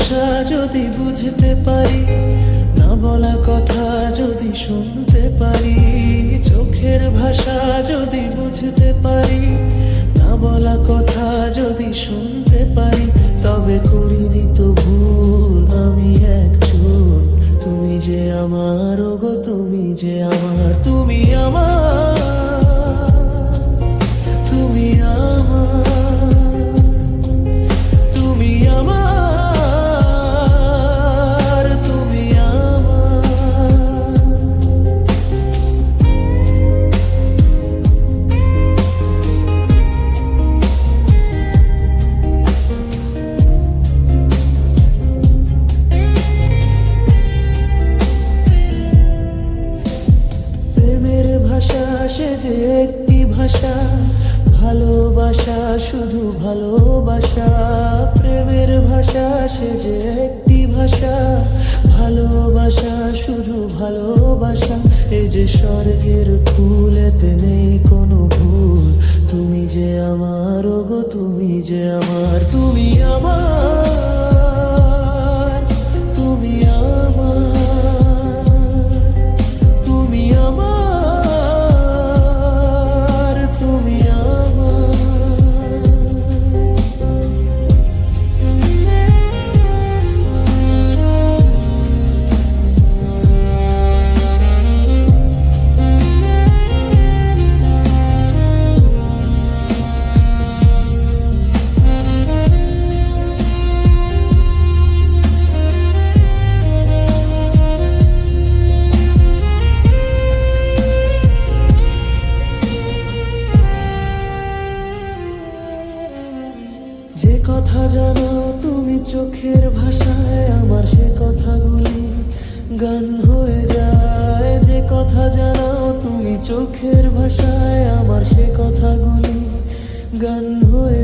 ভাষা যদি বুঝতে পারি, না বলা কথা যদি শুনতে পারি, চোখের ভাষা যদি বুঝতে পারি, না বলা কথা যদি শুনতে পারি, তবে করিনি তো ভুল আমি একজন। তুমি যে আমার, ওগো তুমি যে আমার, তুমি আমার, তুমি আমার, তুমি আমার, তুমি আমার। প্রেমের ভাষা সে যে একটি ভাষা, ভালোবাসা শুধু ভালোবাসা। প্রেমের ভাষা সে যে একটি ভাষা, ভালোবাসা শুধু ভালোবাসা। এই যে স্বর্গের ফুল, এতে নেই কোনো ভুল। তুমি যে আমার, ওগো তুমি যে আমার, তুমি আমার, তুমি আমার, তুমি আমার, তুমি আমার। যে কথা জানো তুমি চোখের ভাষায়, আমার সে কথাগুলি গান হয়ে যায়। যে কথা জানো তুমি চোখের ভাষায়, আমার সে কথাগুলি গান হয়ে